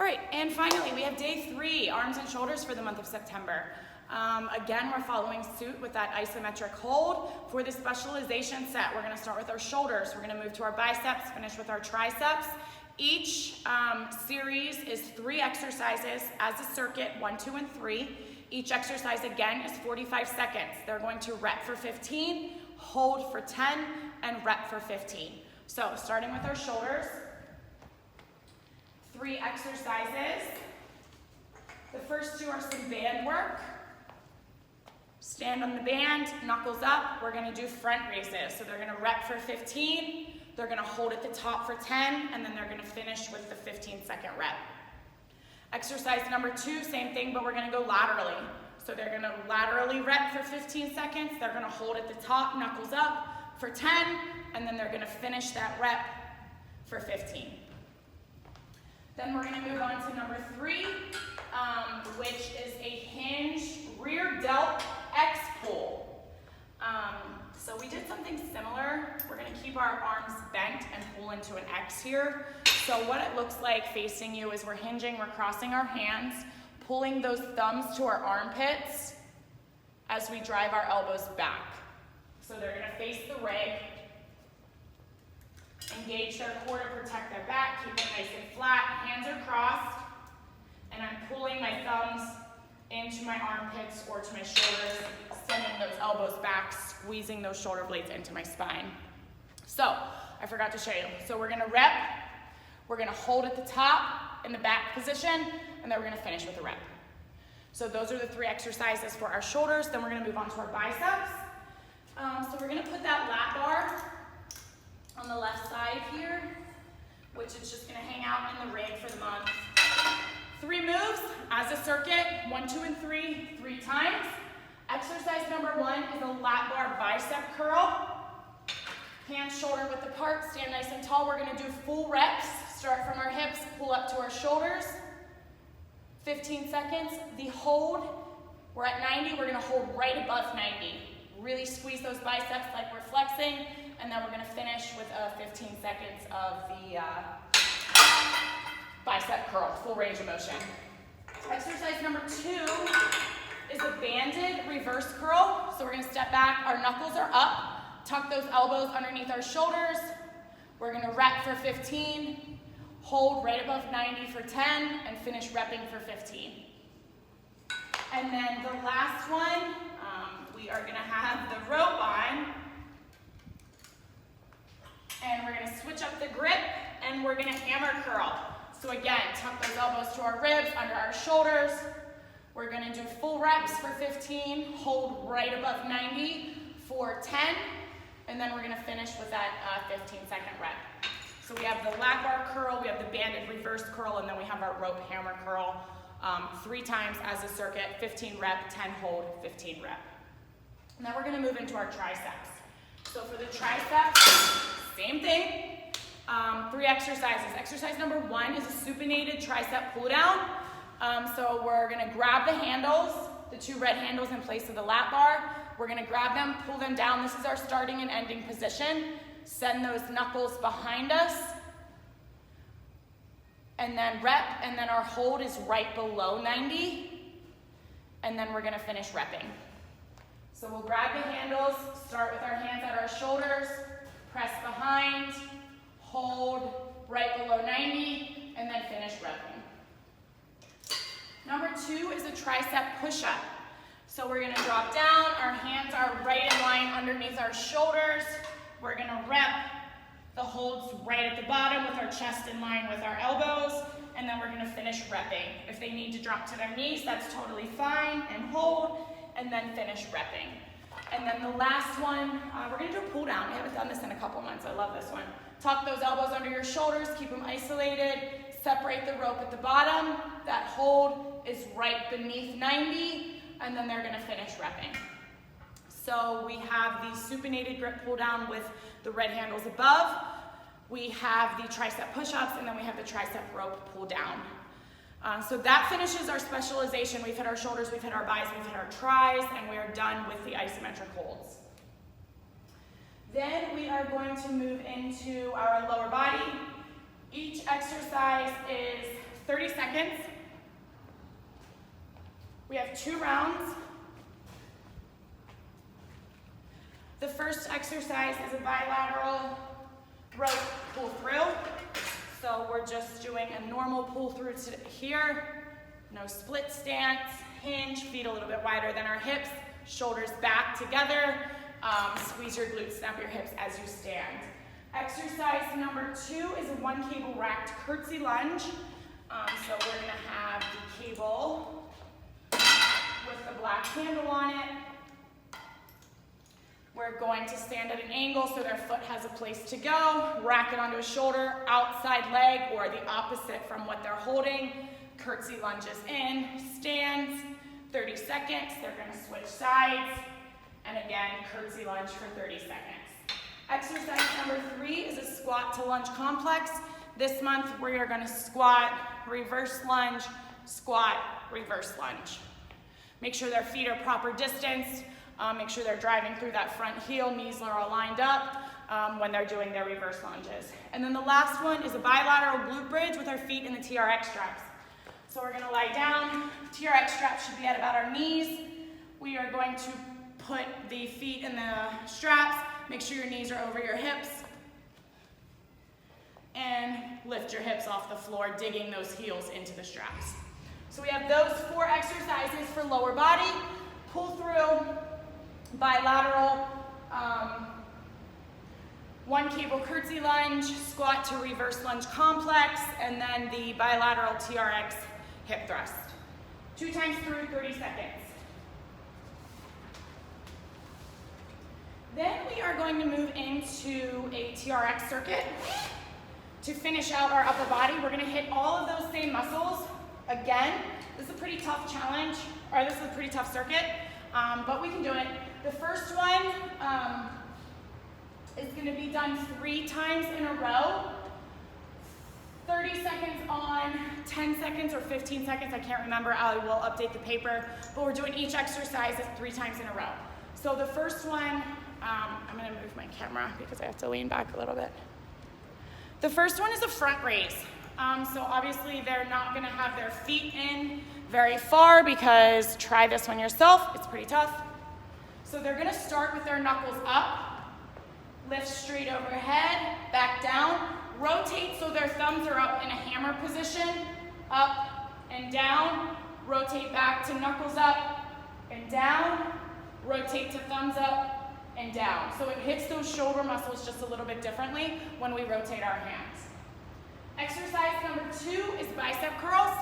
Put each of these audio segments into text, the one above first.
All right, and finally, we have day 3, arms and shoulders for the month of September. Again, we're following suit with that isometric hold. For the specialization set, we're gonna start with our shoulders. We're gonna move to our biceps, finish with our triceps. Each series is 3 exercises as a circuit, 1, 2, and 3. Each exercise, again, is 45 seconds. They're going to rep for 15, hold for 10, and rep for 15. So, starting with our shoulders, 3 exercises. The first 2 are some band work. Stand on the band, knuckles up. We're gonna do front raises. So they're gonna rep for 15, they're gonna hold at the top for 10, and then they're gonna finish with the 15-second rep. Exercise number 2, same thing, but we're gonna go laterally. So they're gonna laterally rep for 15 seconds, they're gonna hold at the top, knuckles up for 10, and then they're gonna finish that rep for 15. Then we're gonna move on to number 3, which is a hinge rear delt X pull. So we did something similar. We're gonna keep our arms bent and pull into an X here. So what it looks like facing you is we're hinging, we're crossing our hands, pulling those thumbs to our armpits as we drive our elbows back. So they're gonna face the rig, engage their core to protect their back, keep it nice and flat, hands are crossed, and I'm pulling my thumbs into my armpits or to my shoulders, sending those elbows back, squeezing those shoulder blades into my spine. So, I forgot to show you. So we're gonna rep, we're gonna hold at the top in the back position, and then we're gonna finish with a rep. So those are the 3 exercises for our shoulders. Then we're gonna move on to our biceps. So we're gonna put that lat bar on the left side here, which is just gonna hang out in the rig for the month. 3 moves as a circuit, 1, 2, and 3, 3 times. Exercise number 1 is a lat bar bicep curl. Hands shoulder width apart, stand nice and tall. We're gonna do full reps. Start from our hips, pull up to our shoulders. 15 seconds. The hold, we're at 90, we're gonna hold right above 90. Really squeeze those biceps like we're flexing, and then we're gonna finish with 15 seconds of the bicep curl, full range of motion. Exercise number 2 is a banded reverse curl. So we're gonna step back, our knuckles are up, tuck those elbows underneath our shoulders. We're gonna rep for 15, hold right above 90 for 10, and finish repping for 15. And then the last one, we are gonna have the rope on, and we're gonna switch up the grip, and we're gonna hammer curl. So again, tuck those elbows to our ribs, under our shoulders. We're gonna do full reps for 15, hold right above 90 for 10, and then we're gonna finish with that 15-second rep. So we have the lat bar curl, we have the banded reverse curl, and then we have our rope hammer curl 3 times as a circuit, 15 rep, 10 hold, 15 rep. Now we're gonna move into our triceps. So for the triceps, same thing. 3 exercises. Exercise number 1 is a supinated tricep pull down. So we're gonna grab the handles, the 2 red handles in place of the lat bar. We're gonna grab them, pull them down. This is our starting and ending position. Send those knuckles behind us. And then rep, and then our hold is right below 90. And then we're gonna finish repping. So we'll grab the handles, start with our hands at our shoulders, press behind, hold right below 90, and then finish repping. Number 2 is a tricep push-up. So we're gonna drop down, our hands are right in line underneath our shoulders. We're gonna rep, the holds right at the bottom with our chest in line with our elbows, and then we're gonna finish repping. If they need to drop to their knees, that's totally fine, and hold, and then finish repping. And then the last one, we're gonna do a pull down. We haven't done this in a couple months, I love this one. Tuck those elbows under your shoulders, keep them isolated, separate the rope at the bottom. That hold is right beneath 90, and then they're gonna finish repping. So we have the supinated grip pull down with the red handles above. We have the tricep push-ups, and then we have the tricep rope pull down. So that finishes our specialization. We've hit our shoulders, we've hit our biceps, we've hit our tris, and we are done with the isometric holds. Then we are going to move into our lower body. Each exercise is 30 seconds. We have 2 rounds. The first exercise is a bilateral rope pull through. So we're just doing a normal pull through here. No split stance, hinge, feet a little bit wider than our hips, shoulders back together. Squeeze your glutes, snap your hips as you stand. Exercise number 2 is a 1 cable racked curtsy lunge. So we're gonna have the cable with the black handle on it. We're going to stand at an angle so their foot has a place to go, rack it onto a shoulder, outside leg, or the opposite from what they're holding. Curtsy lunges in, stands, 30 seconds, they're gonna switch sides, and again, curtsy lunge for 30 seconds. Exercise number 3 is a squat to lunge complex. This month, we are gonna squat, reverse lunge, squat, reverse lunge. Make sure their feet are proper distance. Make sure they're driving through that front heel, knees are all lined up when they're doing their reverse lunges. And then the last one is a bilateral glute bridge with our feet in the TRX straps. So we're gonna lie down. TRX straps should be at about our knees. We are going to put the feet in the straps. Make sure your knees are over your hips. And lift your hips off the floor, digging those heels into the straps. So we have those 4 exercises for lower body. Pull through, bilateral, 1 cable curtsy lunge, squat to reverse lunge complex, and then the bilateral TRX hip thrust. 2 times through, 30 seconds. Then we are going to move into a TRX circuit. To finish out our upper body, we're gonna hit all of those same muscles. Again, this is a pretty tough challenge, or this is a pretty tough circuit, but we can do it. The first one is gonna be done 3 times in a row. 30 seconds on, 10 seconds or 15 seconds, I can't remember, I will update the paper, but we're doing each exercise 3 times in a row. So the first one, I'm gonna move my camera because I have to lean back a little bit. The first one is a front raise. So obviously they're not gonna have their feet in very far because try this one yourself, it's pretty tough. So they're gonna start with their knuckles up, lift straight overhead, back down, rotate so their thumbs are up in a hammer position, up and down, rotate back to knuckles up and down, rotate to thumbs up and down. So it hits those shoulder muscles just a little bit differently when we rotate our hands. Exercise number 2 is bicep curls.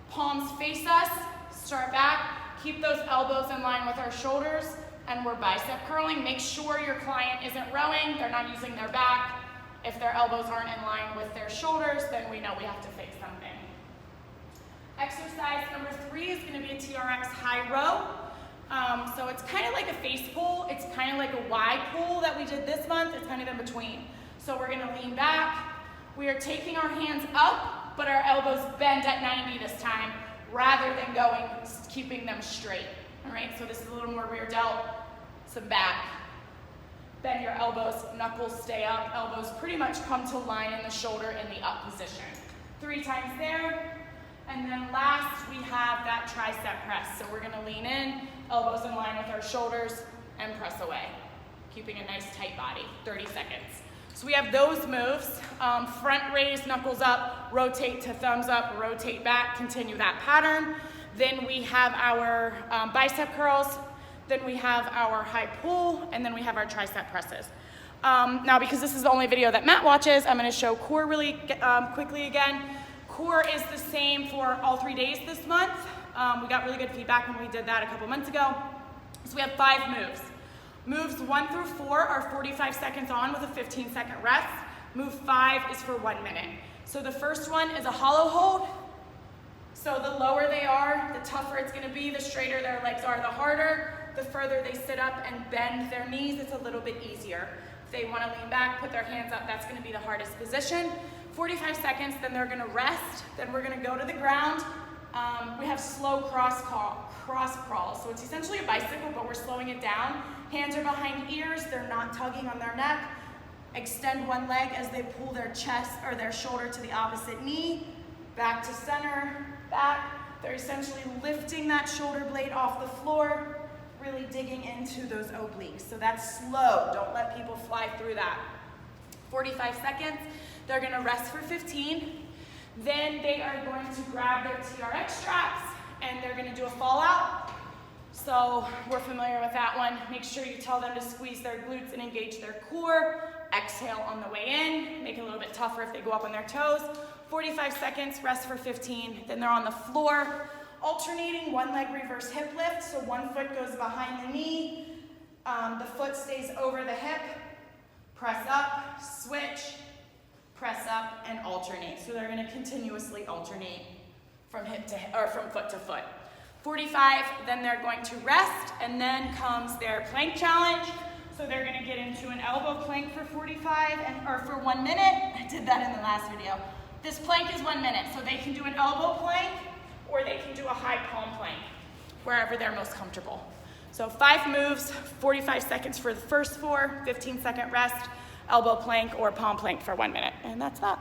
Palms face us, start back, keep those elbows in line with our shoulders, and we're bicep curling. Make sure your client isn't rowing, they're not using their back. If their elbows aren't in line with their shoulders, then we know we have to fix something. Exercise number 3 is gonna be a TRX high row. So it's kind of like a face pull. It's kind of like a Y pull that we did this month. It's kind of in between. So we're gonna lean back. We are taking our hands up, but our elbows bend at 90 this time, rather than keeping them straight. All right, so this is a little more rear delt, some back. Bend your elbows, knuckles stay up, elbows pretty much come to line in the shoulder in the up position. 3 times there. And then last, we have that tricep press. So we're gonna lean in, elbows in line with our shoulders, and press away. Keeping a nice tight body, 30 seconds. So we have those moves, front raise, knuckles up, rotate to thumbs up, rotate back, continue that pattern. Then we have our bicep curls, then we have our high pull, and then we have our tricep presses. Now, because this is the only video that Matt watches, I'm gonna show core really quickly again. Core is the same for all 3 days this month. We got really good feedback when we did that a couple months ago. So we have 5 moves. Moves 1 through 4 are 45 seconds on with a 15-second rest. Move 5 is for 1 minute. So the first one is a hollow hold. So the lower they are, the tougher it's gonna be. The straighter their legs are, the harder. The further they sit up and bend their knees, it's a little bit easier. If they wanna lean back, put their hands up, that's gonna be the hardest position. 45 seconds, then they're gonna rest. Then we're gonna go to the ground. We have slow cross crawl. So it's essentially a bicycle, but we're slowing it down. Hands are behind ears, they're not tugging on their neck. Extend one leg as they pull their chest or their shoulder to the opposite knee. back to center, back. They're essentially lifting that shoulder blade off the floor, really digging into those obliques. So that's slow. Don't let people fly through that. 45 seconds. They're gonna rest for 15. Then they are going to grab their TRX straps and they're gonna do a fallout. So we're familiar with that one. Make sure you tell them to squeeze their glutes and engage their core. Exhale on the way in. Make it a little bit tougher if they go up on their toes. 45 seconds, rest for 15. Then they're on the floor, alternating one leg reverse hip lift. So one foot goes behind the knee. The foot stays over the hip. Press up, switch, press up, and alternate. So they're gonna continuously alternate from hip to hip, or from foot to foot. 45, then they're going to rest, and then comes their plank challenge. So they're gonna get into an elbow plank for 45, or for 1 minute. I did that in the last video. This plank is 1 minute, so they can do an elbow plank, or they can do a high palm plank, wherever they're most comfortable. So 5 moves, 45 seconds for the first 4, 15-second rest, elbow plank or palm plank for 1 minute, and that's that.